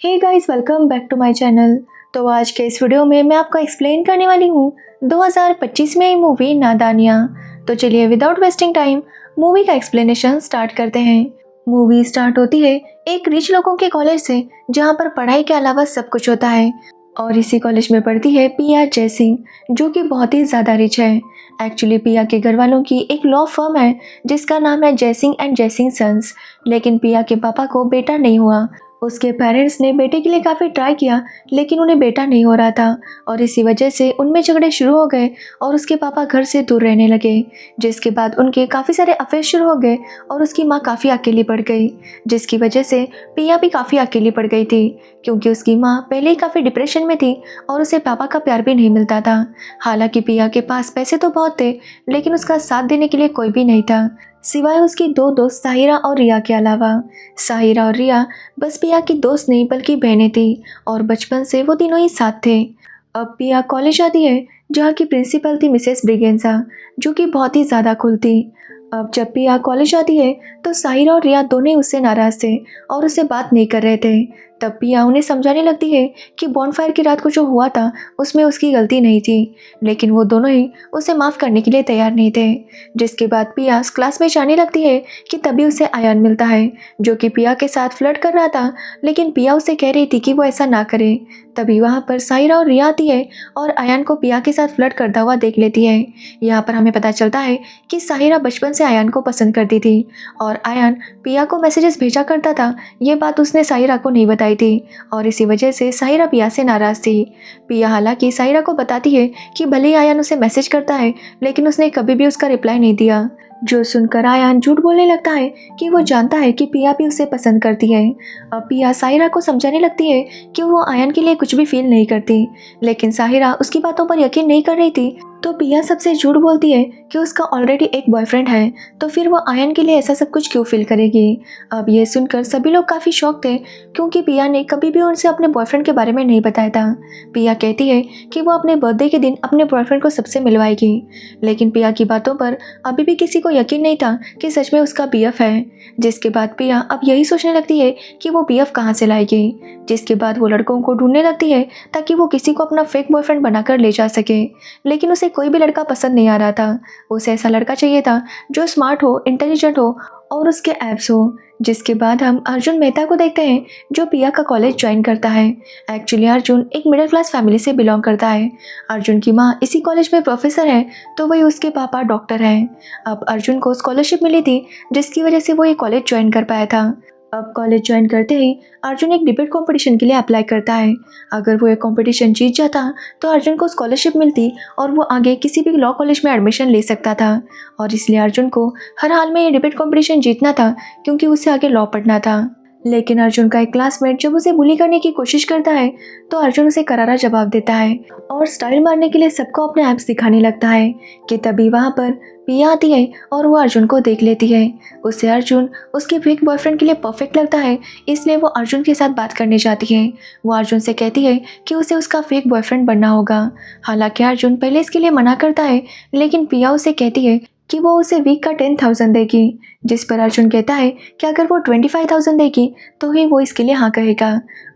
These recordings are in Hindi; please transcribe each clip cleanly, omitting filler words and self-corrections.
Hey guys, welcome back to my channel. तो आज के इस वीडियो में मैं आपको एक्सप्लेन करने वाली हूँ 2025 में आई मूवी नादानियाँ। तो चलिए विदाउट वेस्टिंग टाइम मूवी का एक्सप्लेनेशन स्टार्ट करते हैं। मूवी स्टार्ट होती है एक रिच लोगों के कॉलेज से, जहाँ पर पढ़ाई के अलावा सब कुछ होता है। और इसी कॉलेज में पढ़ती है पिया जयसिंह, जो कि बहुत ही ज़्यादा रिच है। एक्चुअली पिया के घर वालों की एक लॉ फर्म है जिसका नाम है जयसिंह एंड जयसिंह सन्स। लेकिन पिया के पापा को बेटा नहीं हुआ। उसके पेरेंट्स ने बेटे के लिए काफ़ी ट्राई किया, लेकिन उन्हें बेटा नहीं हो रहा था। और इसी वजह से उनमें झगड़े शुरू हो गए और उसके पापा घर से दूर रहने लगे। जिसके बाद उनके काफ़ी सारे अफेयर शुरू हो गए और उसकी माँ काफ़ी अकेली पड़ गई, जिसकी वजह से पिया भी काफ़ी अकेली पड़ गई थी, क्योंकि उसकी माँ पहले ही काफ़ी डिप्रेशन में थी और उसे पापा का प्यार भी नहीं मिलता था। हालांकि पिया के पास पैसे तो बहुत थे, लेकिन उसका साथ देने के लिए कोई भी नहीं था, सिवाय उसकी दो दोस्त साहिरा और रिया के अलावा। साहिरा और रिया बस पिया की दोस्त नहीं बल्कि बहनें थी और बचपन से वो तीनों ही साथ थे। अब पिया कॉलेज आती है, जहाँ की प्रिंसिपल थी मिसेस ब्रिगेंजा, जो कि बहुत ही ज़्यादा खुल थी। अब जब पिया कॉलेज आती है तो साहिरा और रिया दोनों ही उससे नाराज़ थे और उससे बात नहीं कर रहे थे। तब पिया उन्हें समझाने लगती है कि बॉनफायर की रात को जो हुआ था उसमें उसकी गलती नहीं थी, लेकिन वो दोनों ही उसे माफ़ करने के लिए तैयार नहीं थे। जिसके बाद पिया क्लास में जाने लगती है कि तभी उसे आयान मिलता है, जो कि पिया के साथ फ्लर्ट कर रहा था, लेकिन पिया उसे कह रही थी कि वो ऐसा ना करे। तभी वहाँ पर साहिरा और रिया आती है और आयान को पिया के साथ फ्लर्ट करता हुआ देख लेती है। यहाँ पर हमें पता चलता है कि साहिरा बचपन से आयान को पसंद करती थी और आयान पिया को मैसेजेस भेजा करता था। ये बात उसने साहिरा को नहीं बताई थी और इसी वजह से साहिरा पिया से नाराज़ थी। पिया हालांकि साहिरा को बताती है कि भले ही आयान उसे मैसेज करता है, लेकिन उसने कभी भी उसका रिप्लाई नहीं दिया। जो सुनकर आयान झूठ बोलने लगता है कि वो जानता है कि पिया भी उसे पसंद करती है। अब पिया साहिरा को समझाने लगती है कि वो आयान के लिए कुछ भी फील नहीं करती, लेकिन साहिरा उसकी बातों पर यकीन नहीं कर रही थी। तो पिया सबसे झूठ बोलती है कि उसका ऑलरेडी एक बॉयफ्रेंड है, तो फिर वो आयन के लिए ऐसा सब कुछ क्यों फील करेगी। अब ये सुनकर सभी लोग काफ़ी शॉक थे, क्योंकि पिया ने कभी भी उनसे अपने बॉयफ्रेंड के बारे में नहीं बताया था। पिया कहती है कि वो अपने बर्थडे के दिन अपने बॉयफ्रेंड को सबसे मिलवाएगी, लेकिन पिया की बातों पर अभी भी किसी को यकीन नहीं था कि सच में उसका बीएफ है। जिसके बाद पिया अब यही सोचने लगती है कि वो बीएफ कहाँ से लाएगी। जिसके बाद वो लड़कों को ढूंढने लगती है ताकि वो किसी को अपना फेक बॉयफ्रेंड बनाकर ले जा सके, लेकिन उसे कोई भी लड़का पसंद नहीं आ रहा था। उसे ऐसा लड़का चाहिए था जो स्मार्ट हो, इंटेलिजेंट हो और उसके एब्स हो। जिसके बाद हम अर्जुन मेहता को देखते हैं, जो पिया का कॉलेज ज्वाइन करता है। एक्चुअली अर्जुन एक मिडिल क्लास फैमिली से बिलोंग करता है। अर्जुन की माँ इसी कॉलेज में प्रोफेसर है, तो वही उसके पापा डॉक्टर हैं। अब अर्जुन को स्कॉलरशिप मिली थी, जिसकी वजह से वो ये कॉलेज ज्वाइन कर पाया था। अब कॉलेज ज्वाइन करते ही अर्जुन एक डिबेट कंपटीशन के लिए अप्लाई करता है। अगर वो एक कंपटीशन जीत जाता तो अर्जुन को स्कॉलरशिप मिलती और वो आगे किसी भी लॉ कॉलेज में एडमिशन ले सकता था। और इसलिए अर्जुन को हर हाल में ये डिबेट कंपटीशन जीतना था, क्योंकि उसे आगे लॉ पढ़ना था। लेकिन अर्जुन का एक क्लासमेट जब उसे बुली करने की कोशिश करता है, तो अर्जुन उसे करारा जवाब देता है और स्टाइल मारने के लिए सबको अपने एब्स दिखाने लगता है कि तभी वहाँ पर पिया आती है और वो अर्जुन को देख लेती है। उसे अर्जुन उसके फेक बॉयफ्रेंड के लिए परफेक्ट लगता है, इसलिए वो अर्जुन के साथ बात करने जाती है। वो अर्जुन से कहती है कि उसे उसका फेक बॉयफ्रेंड बनना होगा। हालांकि अर्जुन पहले इसके लिए मना करता है, लेकिन पिया उसे कहती है कि वो उसे वीक का 10,000 देगी। जिस पर अर्जुन कहता है कि अगर वो 25,000 देगी तो ही वो इसके लिए हाँ कहेगा।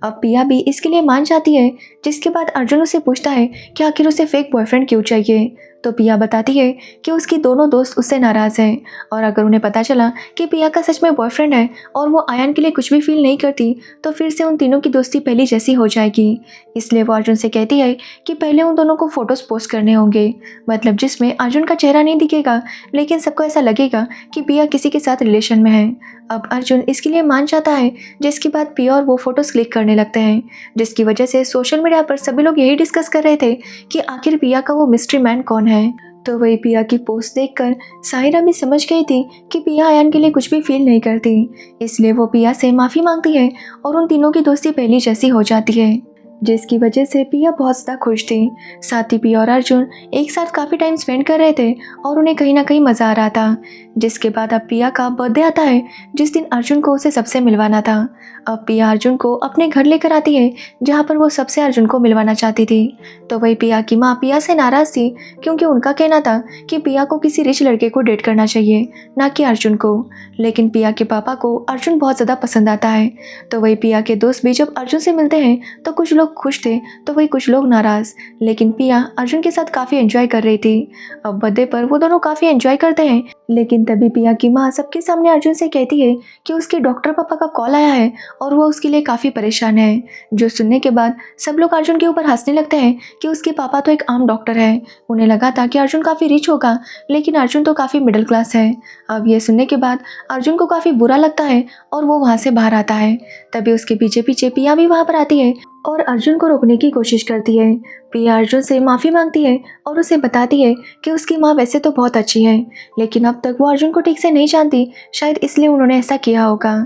अब पिया भी इसके लिए मान जाती है। जिसके बाद अर्जुन उसे पूछता है कि आखिर उसे फेक बॉयफ्रेंड क्यों चाहिए। तो पिया बताती है कि उसकी दोनों दोस्त उससे नाराज़ हैं, और अगर उन्हें पता चला कि पिया का सच में बॉयफ्रेंड है और वो आयन के लिए कुछ भी फील नहीं करती, तो फिर से उन तीनों की दोस्ती पहली जैसी हो जाएगी। इसलिए वो अर्जुन से कहती है कि पहले उन दोनों को फोटोज़ पोस्ट करने होंगे, मतलब जिसमें अर्जुन का चेहरा नहीं दिखेगा, लेकिन सबको ऐसा लगेगा कि पिया किसी के साथ रिलेशन में है। अब अर्जुन इसके लिए मान जाता है। जिसके बाद पिया और वो फोटोज़ क्लिक करने लगते हैं, जिसकी वजह से सोशल मीडिया पर सभी लोग यही डिस्कस कर रहे थे कि आखिर पिया का वो मिस्ट्री मैन कौन है। तो वही पिया की पोस्ट देखकर साहिरा भी समझ गई थी कि पिया आयन के लिए कुछ भी फील नहीं करती, इसलिए वो पिया से माफ़ी मांगती है और उन तीनों की दोस्ती पहली जैसी हो जाती है। जिसकी वजह से पिया बहुत ज़्यादा खुश थी। साथ ही पिया और अर्जुन एक साथ काफ़ी टाइम स्पेंड कर रहे थे और उन्हें कहीं ना कहीं मज़ा आ रहा था। जिसके बाद अब पिया का बर्थडे आता है, जिस दिन अर्जुन को उसे सबसे मिलवाना था। अब पिया अर्जुन को अपने घर लेकर आती है, जहाँ पर वो सबसे अर्जुन को मिलवाना चाहती थी। तो वही पिया की माँ पिया से नाराज़ थी, क्योंकि उनका कहना था कि पिया को किसी रिच लड़के को डेट करना चाहिए, ना कि अर्जुन को। लेकिन पिया के पापा को अर्जुन बहुत ज़्यादा पसंद आता है। तो वही पिया के दोस्त भी जब अर्जुन से मिलते हैं तो कुछ लोग खुश थे तो वही कुछ लोग नाराज़। लेकिन पिया अर्जुन के साथ काफ़ी एंजॉय कर रही थी। अब बर्थडे पर वो दोनों काफ़ी एंजॉय करते हैं, लेकिन तभी पिया की माँ सबके सामने अर्जुन से कहती है कि उसके डॉक्टर पापा का कॉल आया है और वो उसके लिए काफ़ी परेशान है। जो सुनने के बाद सब लोग अर्जुन के ऊपर हंसने लगते हैं कि उसके पापा तो एक आम डॉक्टर है। उन्हें लगा था कि अर्जुन काफ़ी रिच होगा, लेकिन अर्जुन तो काफ़ी मिडिल क्लास है। अब ये सुनने के बाद अर्जुन को काफ़ी बुरा लगता है और वो वहाँ से बाहर आता है। तभी उसके पीछे पीछे पिया भी वहाँ पर आती है और अर्जुन को रोकने की कोशिश करती है। पिया अर्जुन से माफ़ी मांगती है और उसे बताती है कि उसकी माँ वैसे तो बहुत अच्छी है, लेकिन अब तक वो अर्जुन को ठीक से नहीं जानती, शायद इसलिए उन्होंने ऐसा किया होगा।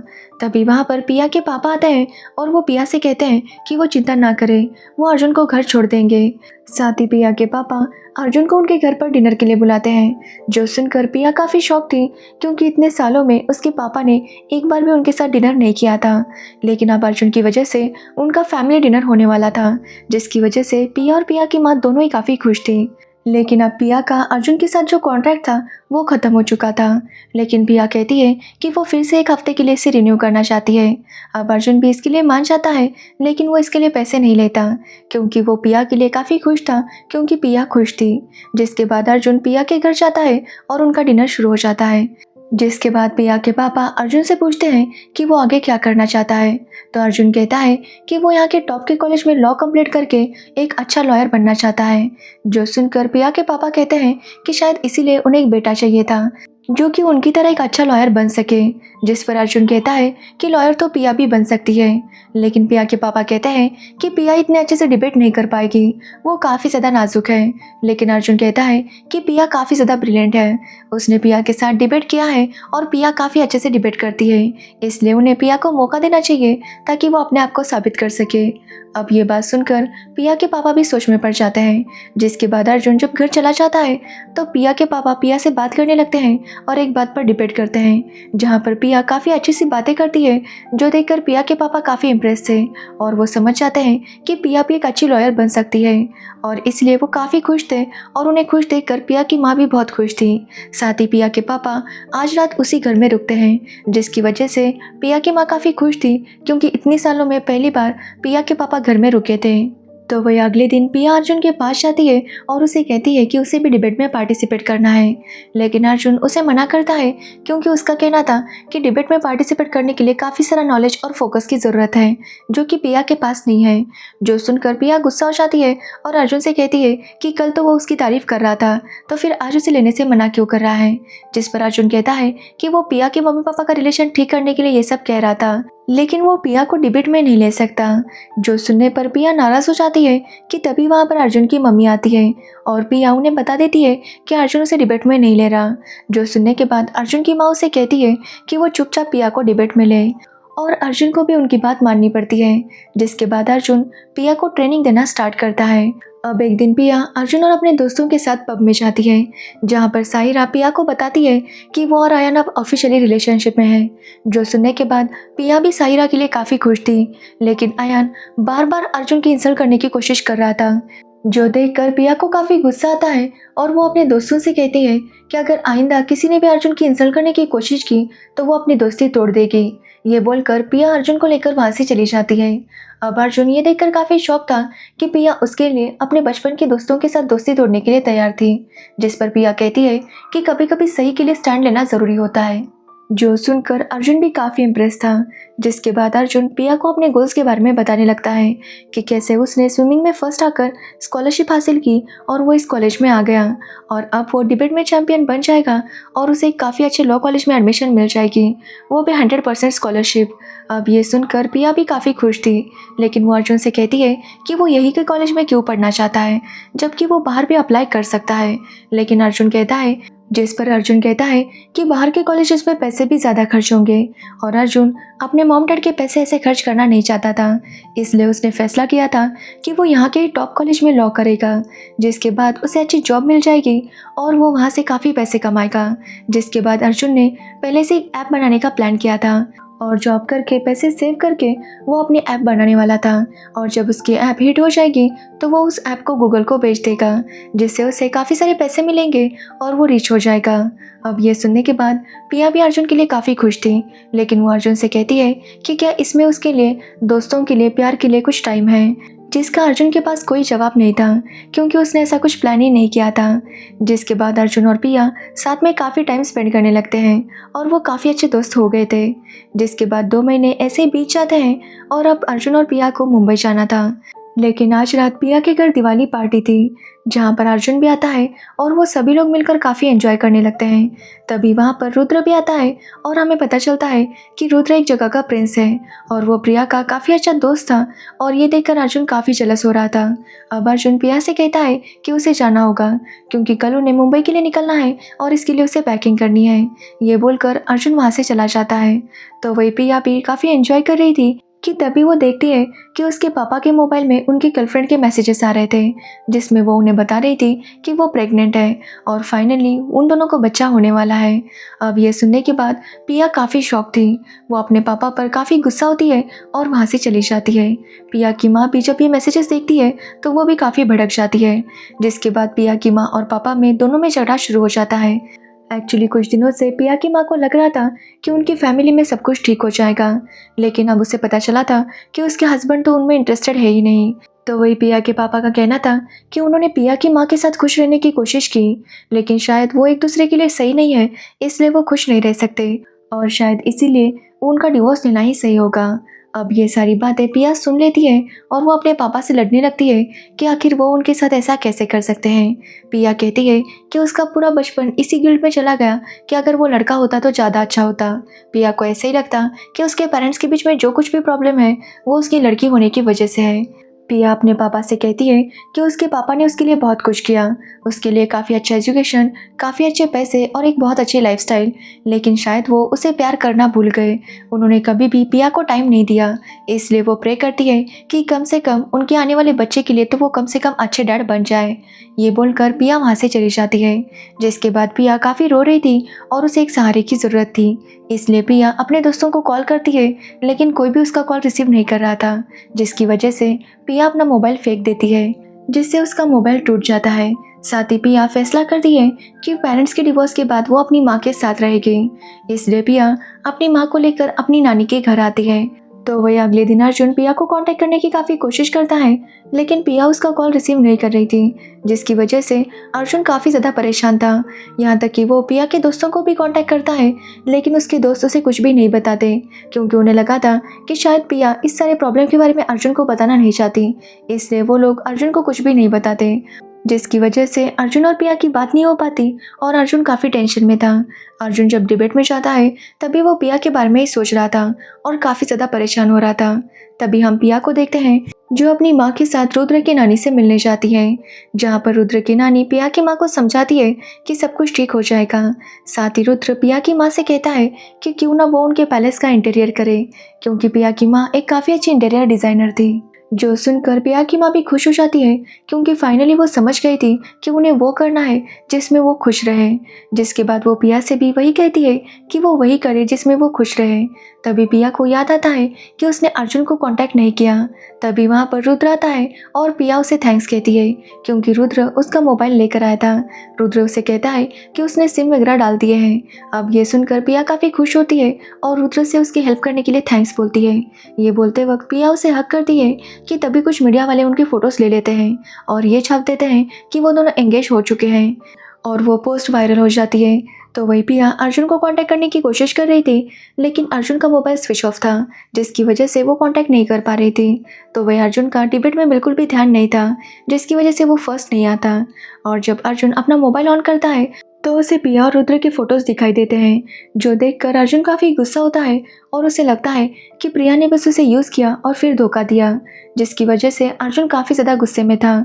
तभी वहाँ पर पिया के पापा आते हैं और वो पिया से कहते हैं कि वो चिंता ना करे, वो अर्जुन को घर छोड़ देंगे। साथ ही पिया के पापा अर्जुन को उनके घर पर डिनर के लिए बुलाते हैं। जो सुनकर पिया काफ़ी शॉक थी, क्योंकि इतने सालों में उसके पापा ने एक बार भी उनके साथ डिनर नहीं किया था। लेकिन अब अर्जुन की वजह से उनका फैमिली डिनर होने वाला था, जिसकी वजह से पिया और पिया की माँ दोनों ही काफ़ी खुश थी। लेकिन अब पिया का अर्जुन के साथ जो कॉन्ट्रैक्ट था वो ख़त्म हो चुका था। लेकिन पिया कहती है कि वो फिर से 1 हफ्ते के लिए इसे रिन्यू करना चाहती है। अब अर्जुन भी इसके लिए मान जाता है, लेकिन वो इसके लिए पैसे नहीं लेता, क्योंकि वो पिया के लिए काफ़ी खुश था, क्योंकि पिया खुश थी। जिसके बाद अर्जुन पिया के घर जाता है और उनका डिनर शुरू हो जाता है। जिसके बाद पिया के पापा अर्जुन से पूछते हैं कि वो आगे क्या करना चाहता है। तो अर्जुन कहता है कि वो यहाँ के टॉप के कॉलेज में लॉ कंप्लीट करके एक अच्छा लॉयर बनना चाहता है। जो सुनकर पिया के पापा कहते हैं कि शायद इसीलिए उन्हें एक बेटा चाहिए था, जो कि उनकी तरह एक अच्छा लॉयर बन सके। जिस पर अर्जुन कहता है कि लॉयर तो पिया भी बन सकती है। लेकिन पिया के पापा कहते हैं कि पिया इतने अच्छे से डिबेट नहीं कर पाएगी, वो काफ़ी ज़्यादा नाजुक है। लेकिन अर्जुन कहता है कि पिया काफ़ी ज़्यादा ब्रिलियंट है, उसने पिया के साथ डिबेट किया है और पिया काफ़ी अच्छे से डिबेट करती है, इसलिए उन्हें पिया को मौका देना चाहिए ताकि वो अपने आप को साबित कर सके। अब ये बात सुनकर पिया के पापा भी सोच में पड़ जाते हैं। जिसके बाद अर्जुन जब घर चला जाता है तो पिया के पापा पिया से बात करने लगते हैं और एक बात पर डिबेट करते हैं, जहाँ पर पिया काफ़ी अच्छी सी बातें करती है, जो देखकर पिया के पापा काफ़ी इम्प्रेस थे और वो समझ जाते हैं कि पिया भी एक अच्छी लॉयर बन सकती है, और इसलिए वो काफ़ी खुश थे और उन्हें खुश देखकर पिया की माँ भी बहुत खुश थी। साथ ही पिया के पापा आज रात उसी घर में रुकते हैं, जिसकी वजह से पिया की माँ काफ़ी खुश थी, क्योंकि इतनी सालों में पहली बार पिया के पापा घर में रुके थे। तो वही अगले दिन पिया अर्जुन के पास जाती है और उसे कहती है कि उसे भी डिबेट में पार्टिसिपेट करना है। लेकिन अर्जुन उसे मना करता है, क्योंकि उसका कहना था कि डिबेट में पार्टिसिपेट करने के लिए काफ़ी सारा नॉलेज और फोकस की ज़रूरत है, जो कि पिया के पास नहीं है। जो सुनकर पिया गुस्सा हो जाती है और अर्जुन से कहती है कि कल तो वो उसकी तारीफ़ कर रहा था, तो फिर आज उसे लेने से मना क्यों कर रहा है। जिस पर अर्जुन कहता है कि वो पिया के मम्मी पापा का रिलेशन ठीक करने के लिए ये सब कह रहा था, लेकिन वो पिया को डिबेट में नहीं ले सकता। जो सुनने पर पिया नाराज़ हो जाती है कि तभी वहाँ पर अर्जुन की मम्मी आती है और पिया उन्हें बता देती है कि अर्जुन उसे डिबेट में नहीं ले रहा। जो सुनने के बाद अर्जुन की माँ उसे कहती है कि वो चुपचाप पिया को डिबेट में ले, और अर्जुन को भी उनकी बात माननी पड़ती है। जिसके बाद अर्जुन पिया को ट्रेनिंग देना स्टार्ट करता है। अब एक दिन पिया अर्जुन और अपने दोस्तों के साथ पब में जाती है, जहाँ पर साहिरा पिया को बताती है कि वो और आयन अब ऑफिशियली रिलेशनशिप में है। जो सुनने के बाद पिया भी साहिरा के लिए काफ़ी खुश थी, लेकिन आयन बार बार अर्जुन की इंसल्ट करने की कोशिश कर रहा था, जो देखकर पिया को काफ़ी गुस्सा आता है और वो अपने दोस्तों से कहती है कि अगर आइंदा किसी ने भी अर्जुन की इंसल्ट करने की कोशिश की तो वो अपनी दोस्ती तोड़ देगी। ये बोलकर पिया अर्जुन को लेकर वहाँ से चली जाती है। अब अर्जुन ये देखकर काफ़ी शॉक था कि पिया उसके लिए अपने बचपन के दोस्तों के साथ दोस्ती तोड़ने के लिए तैयार थी। जिस पर पिया कहती है कि कभी कभी सही के लिए स्टैंड लेना ज़रूरी होता है। जो सुनकर अर्जुन भी काफ़ी इम्प्रेस था। जिसके बाद अर्जुन पिया को अपने गोल्स के बारे में बताने लगता है कि कैसे उसने स्विमिंग में फर्स्ट आकर स्कॉलरशिप हासिल की और वो इस कॉलेज में आ गया, और अब वो डिबेट में चैम्पियन बन जाएगा और उसे एक काफ़ी अच्छे लॉ कॉलेज में एडमिशन मिल जाएगी, वो भी 100% स्कॉलरशिप। अब ये सुनकर पिया भी काफ़ी खुश थी, लेकिन वो अर्जुन से कहती है कि वो यही के कॉलेज में क्यों पढ़ना चाहता है, जबकि वो बाहर भी अप्लाई कर सकता है। लेकिन अर्जुन कहता है जिस पर अर्जुन कहता है कि बाहर के कॉलेजेस में पैसे भी ज़्यादा खर्च होंगे और अर्जुन अपने मॉम डैड के पैसे ऐसे खर्च करना नहीं चाहता था। इसलिए उसने फैसला किया था कि वो यहाँ के टॉप कॉलेज में लॉ करेगा, जिसके बाद उसे अच्छी जॉब मिल जाएगी और वो वहाँ से काफ़ी पैसे कमाएगा। जिसके बाद अर्जुन ने पहले से एक ऐप बनाने का प्लान किया था और जॉब करके पैसे सेव करके वो अपनी ऐप बनाने वाला था। और जब उसकी ऐप हिट हो जाएगी तो वो उस ऐप को गूगल को बेच देगा, जिससे उसे काफ़ी सारे पैसे मिलेंगे और वो रिच हो जाएगा। अब ये सुनने के बाद पिया भी अर्जुन के लिए काफ़ी खुश थी, लेकिन वो अर्जुन से कहती है कि क्या इसमें उसके लिए, दोस्तों के लिए, प्यार के लिए कुछ टाइम है, जिसका अर्जुन के पास कोई जवाब नहीं था क्योंकि उसने ऐसा कुछ प्लान ही नहीं किया था। जिसके बाद अर्जुन और पिया साथ में काफ़ी टाइम स्पेंड करने लगते हैं और वो काफ़ी अच्छे दोस्त हो गए थे। जिसके बाद 2 महीने ऐसे ही बीत जाते हैं और अब अर्जुन और पिया को मुंबई जाना था। लेकिन आज रात पिया के घर दिवाली पार्टी थी, जहाँ पर अर्जुन भी आता है और वो सभी लोग मिलकर काफ़ी एंजॉय करने लगते हैं। तभी वहाँ पर रुद्र भी आता है और हमें पता चलता है कि रुद्र एक जगह का प्रिंस है और वो प्रिया का काफ़ी अच्छा दोस्त था और ये देखकर अर्जुन काफ़ी जेलस हो रहा था। अब अर्जुन प्रिया से कहता है कि उसे जाना होगा क्योंकि कल उन्हें मुंबई के लिए निकलना है और इसके लिए उसे पैकिंग करनी है। ये बोलकर अर्जुन वहाँ से चला जाता है। तो वही प्रिया भी काफ़ी एंजॉय कर रही थी कि तभी वो देखती है कि उसके पापा के मोबाइल में उनकी गर्लफ्रेंड के मैसेजेस आ रहे थे, जिसमें वो उन्हें बता रही थी कि वो प्रेग्नेंट है और फाइनली उन दोनों को बच्चा होने वाला है। अब ये सुनने के बाद पिया काफ़ी शॉक थी। वो अपने पापा पर काफ़ी गुस्सा होती है और वहाँ से चली जाती है। पिया की माँ भी जब ये मैसेजेस देखती है तो वो भी काफ़ी भड़क जाती है। जिसके बाद पिया की माँ और पापा में दोनों में झगड़ा शुरू हो जाता है। एक्चुअली कुछ दिनों से पिया की माँ को लग रहा था कि उनकी फैमिली में सब कुछ ठीक हो जाएगा, लेकिन अब उसे पता चला था कि उसके हस्बैंड तो उनमें इंटरेस्टेड है ही नहीं। तो वही पिया के पापा का कहना था कि उन्होंने पिया की माँ के साथ खुश रहने की कोशिश की, लेकिन शायद वो एक दूसरे के लिए सही नहीं है, इसलिए वो खुश नहीं रह सकते और शायद इसीलिए उनका डिवोर्स लेना ही सही होगा। अब ये सारी बातें पिया सुन लेती है और वो अपने पापा से लड़ने लगती है कि आखिर वो उनके साथ ऐसा कैसे कर सकते हैं। पिया कहती है कि उसका पूरा बचपन इसी गिल्ट में चला गया कि अगर वो लड़का होता तो ज़्यादा अच्छा होता। पिया को ऐसे ही लगता कि उसके पेरेंट्स के बीच में जो कुछ भी प्रॉब्लम है वो उसकी लड़की होने की वजह से है। पिया अपने पापा से कहती है कि उसके पापा ने उसके लिए बहुत कुछ किया, उसके लिए काफ़ी अच्छा एजुकेशन, काफ़ी अच्छे पैसे और एक बहुत अच्छी लाइफस्टाइल, लेकिन शायद वो उसे प्यार करना भूल गए। उन्होंने कभी भी पिया को टाइम नहीं दिया, इसलिए वो प्रे करती है कि कम से कम उनके आने वाले बच्चे के लिए तो वो कम से कम अच्छे डैड बन जाए। ये बोलकर पिया वहाँ से चली जाती है। जिसके बाद पिया काफ़ी रो रही थी और उसे एक सहारे की ज़रूरत थी, इसलिए पिया अपने दोस्तों को कॉल करती है, लेकिन कोई भी उसका कॉल रिसीव नहीं कर रहा था, जिसकी वजह से पिया अपना मोबाइल फेंक देती है, जिससे उसका मोबाइल टूट जाता है। साथ ही पिया फैसला करती है कि पेरेंट्स के डिवोर्स के बाद वो अपनी माँ के साथ रहेगी, इसलिए पिया अपनी माँ को लेकर अपनी नानी के घर आती है। तो वही अगले दिन अर्जुन पिया को कांटेक्ट करने की काफ़ी कोशिश करता है, लेकिन पिया उसका कॉल रिसीव नहीं कर रही थी, जिसकी वजह से अर्जुन काफ़ी ज़्यादा परेशान था। यहाँ तक कि वो पिया के दोस्तों को भी कांटेक्ट करता है, लेकिन उसके दोस्त उसे कुछ भी नहीं बताते क्योंकि उन्हें लगा था कि शायद पिया इस सारे प्रॉब्लम के बारे में अर्जुन को बताना नहीं चाहती, इसलिए वो लोग अर्जुन को कुछ भी नहीं बताते, जिसकी वजह से अर्जुन और पिया की बात नहीं हो पाती और अर्जुन काफ़ी टेंशन में था। अर्जुन जब डिबेट में जाता है तभी वो पिया के बारे में ही सोच रहा था और काफ़ी ज़्यादा परेशान हो रहा था। तभी हम पिया को देखते हैं जो अपनी माँ के साथ रुद्र की नानी से मिलने जाती है, जहाँ पर रुद्र की नानी पिया की माँ को समझाती है कि सब कुछ ठीक हो जाएगा। साथ ही रुद्र पिया की माँ से कहता है कि क्यों ना वो उनके पैलेस का इंटीरियर करे, क्योंकि पिया की माँ एक काफ़ी अच्छी इंटीरियर डिज़ाइनर थी। जो सुनकर पिया की माँ भी खुश हो जाती है क्योंकि फाइनली वो समझ गई थी कि उन्हें वो करना है जिसमें वो खुश रहे। जिसके बाद वो पिया से भी वही कहती है कि वो वही करे जिसमें वो खुश रहे। तभी पिया को याद आता है कि उसने अर्जुन को कांटेक्ट नहीं किया। तभी वहाँ पर रुद्र आता है और पिया उसे थैंक्स कहती है क्योंकि रुद्र उसका मोबाइल लेकर आया था। रुद्र उसे कहता है कि उसने सिम वगैरह डाल दिए हैं। अब ये सुनकर पिया काफ़ी खुश होती है और रुद्र से उसकी हेल्प करने के लिए थैंक्स बोलती है। ये बोलते वक्त पिया उसे हक करती है कि तभी कुछ मीडिया वाले उनकी फ़ोटोज़ ले लेते हैं और ये छाप देते हैं कि वो दोनों एंगेज हो चुके हैं और वो पोस्ट वायरल हो जाती है। तो वही पिया अर्जुन को कांटेक्ट करने की कोशिश कर रही थी, लेकिन अर्जुन का मोबाइल स्विच ऑफ था, जिसकी वजह से वो कांटेक्ट नहीं कर पा रही थी। तो वही अर्जुन का डिबेट में बिल्कुल भी ध्यान नहीं था, जिसकी वजह से वो फर्स्ट नहीं आता। और जब अर्जुन अपना मोबाइल ऑन करता है तो उसे पिया और रुद्र के फोटोज़ दिखाई देते हैं, जो देखकर अर्जुन काफ़ी गुस्सा होता है और उसे लगता है कि प्रिया ने बस उसे यूज़ किया और फिर धोखा दिया, जिसकी वजह से अर्जुन काफ़ी ज़्यादा गुस्से में था।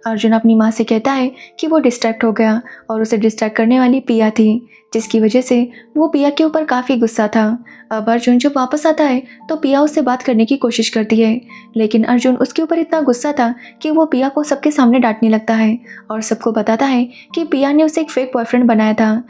अर्जुन अपनी माँ से कहता है कि वो डिस्ट्रैक्ट हो गया और उसे डिस्ट्रैक्ट करने वाली पिया थी, जिसकी वजह से वो पिया के ऊपर काफ़ी गुस्सा था। अब अर्जुन जब वापस आता है तो पिया उससे बात करने की कोशिश करती है, लेकिन अर्जुन उसके ऊपर इतना गुस्सा था कि वो पिया को सबके सामने डांटने लगता है और सबको बताता है कि पिया ने उसे एक फेक बॉयफ्रेंड बनाया था,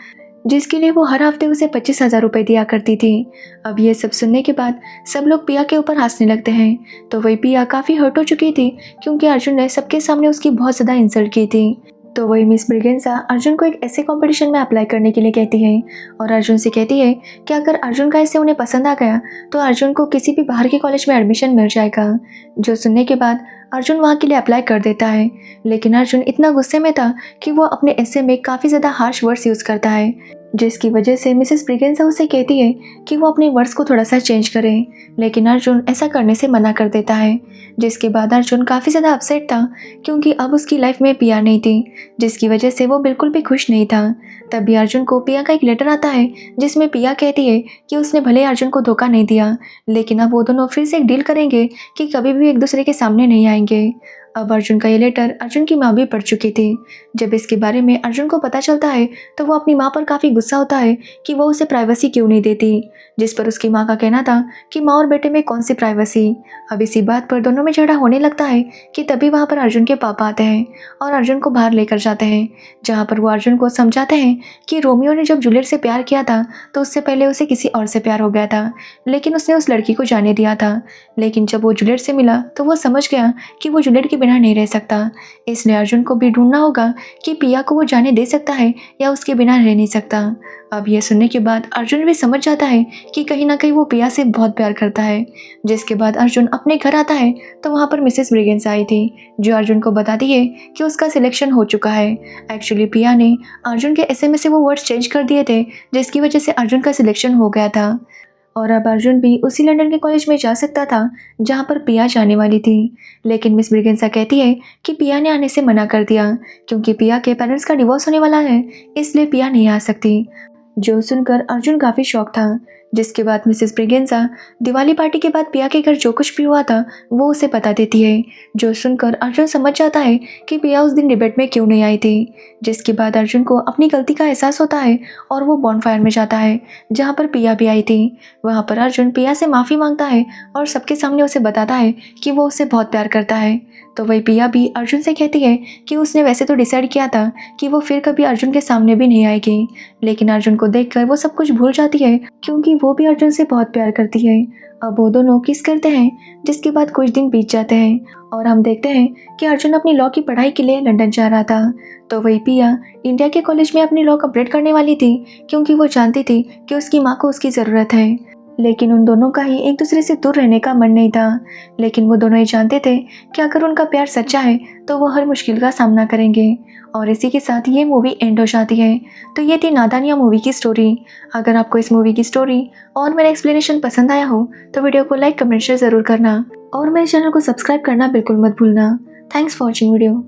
जिसके लिए वो हर हफ्ते उसे 25,000 रुपये दिया करती थी। अब ये सब सुनने के बाद सब लोग पिया के ऊपर हंसने लगते हैं। तो वही पिया काफ़ी हर्ट हो चुकी थी क्योंकि अर्जुन ने सबके सामने उसकी बहुत ज़्यादा इंसल्ट की थी। तो वही मिस ब्रिगेंसा अर्जुन को एक ऐसे कंपटीशन में अप्लाई करने के लिए कहती है और अर्जुन से कहती है कि अगर अर्जुन का ऐसे उन्हें पसंद आ गया तो अर्जुन को किसी भी बाहर के कॉलेज में एडमिशन मिल जाएगा। जो सुनने के बाद अर्जुन वहाँ के लिए अप्लाई कर देता है, लेकिन अर्जुन इतना गुस्से में था कि वो अपने ऐसे में काफ़ी ज़्यादा हार्श वर्ड्स यूज़ करता है, जिसकी वजह से मिसेस ब्रिगेंसा उसे कहती है कि वो अपने वर्ड्स को थोड़ा सा चेंज करे, लेकिन अर्जुन ऐसा करने से मना कर देता है। जिसके बाद अर्जुन काफ़ी ज़्यादा अपसेट था क्योंकि अब उसकी लाइफ में पिया नहीं थी, जिसकी वजह से वो बिल्कुल भी खुश नहीं था। तभी अर्जुन को पिया का एक लेटर आता है जिसमें पिया कहती है कि उसने भले अर्जुन को धोखा नहीं दिया, लेकिन अब वो दोनों फिर से एक डील करेंगे कि कभी भी एक दूसरे के सामने नहीं आएंगे। अब अर्जुन का ये लेटर अर्जुन की माँ भी पढ़ चुकी थी। जब इसके बारे में अर्जुन को पता चलता है तो वो अपनी माँ पर काफ़ी गुस्सा होता है कि वो उसे प्राइवेसी क्यों नहीं देती, जिस पर उसकी माँ का कहना था कि माँ और बेटे में कौन सी प्राइवेसी। अब इसी बात पर दोनों में झगड़ा होने लगता है कि तभी वहाँ पर अर्जुन के पापा आते हैं और अर्जुन को बाहर लेकर जाते हैं, जहाँ पर वो अर्जुन को समझाते हैं कि रोमियो ने जब जूलियट से प्यार किया था तो उससे पहले उसे किसी और से प्यार हो गया था, लेकिन उसने उस लड़की को जाने दिया था। लेकिन जब वो जूलियट से मिला तो वो समझ गया कि वो जूलियट के बिना नहीं रह सकता, इसलिए अर्जुन को भी ढूंढना होगा कि पिया को वो जाने दे सकता है या उसके बिना रह नहीं सकता। अब ये सुनने के बाद अर्जुन भी समझ जाता है कि कहीं ना कहीं वो पिया से बहुत प्यार करता है। जिसके बाद अर्जुन अपने घर आता है तो वहाँ पर मिसेस ब्रिगेंसा आई थी, जो अर्जुन को बताती है कि उसका सिलेक्शन हो चुका है। एक्चुअली पिया ने अर्जुन के एसएमएस से वो वर्ड्स चेंज कर दिए थे, जिसकी वजह से अर्जुन का सिलेक्शन हो गया था और अब अर्जुन भी उसी लंदन के कॉलेज में जा सकता था जहाँ पर पिया जाने वाली थी। लेकिन मिस ब्रिगेंसा कहती है कि पिया ने आने से मना कर दिया क्योंकि पिया के पेरेंट्स का डिवोर्स होने वाला है, इसलिए पिया नहीं आ सकती। जो सुनकर अर्जुन काफ़ी शॉक था। जिसके बाद मिसेस ब्रिगेंसा दिवाली पार्टी के बाद पिया के घर जो कुछ भी हुआ था वो उसे बता देती है, जो सुनकर अर्जुन समझ जाता है कि पिया उस दिन डिबेट में क्यों नहीं आई थी। जिसके बाद अर्जुन को अपनी गलती का एहसास होता है और वो बॉनफायर में जाता है जहाँ पर पिया भी आई थी। वहाँ पर अर्जुन पिया से माफ़ी मांगता है और सबके सामने उसे बताता है कि वो उससे बहुत प्यार करता है। तो वही पिया भी अर्जुन से कहती है कि उसने वैसे तो डिसाइड किया था कि वो फिर कभी अर्जुन के सामने भी नहीं आएगी, लेकिन अर्जुन को देखकर वो सब कुछ भूल जाती है क्योंकि वो भी अर्जुन से बहुत प्यार करती है। अब वो दोनों किस करते हैं, जिसके बाद कुछ दिन बीत जाते हैं और हम देखते हैं कि अर्जुन अपनी लॉ की पढ़ाई के लिए लंदन जा रहा था। तो वही पिया इंडिया के कॉलेज में अपनी लॉ कंप्लीट करने वाली थी क्योंकि वो जानती थी कि उसकी माँ को उसकी ज़रूरत है, लेकिन उन दोनों का ही एक दूसरे से दूर रहने का मन नहीं था। लेकिन वो दोनों ही जानते थे कि अगर उनका प्यार सच्चा है तो वो हर मुश्किल का सामना करेंगे। और इसी के साथ ये मूवी एंड हो जाती है। तो ये थी नादानिया मूवी की स्टोरी। अगर आपको इस मूवी की स्टोरी और मेरा एक्सप्लेनेशन पसंद आया हो तो वीडियो को लाइक कमेंट शेयर ज़रूर करना और मेरे चैनल को सब्सक्राइब करना बिल्कुल मत भूलना। Thanks for watching video.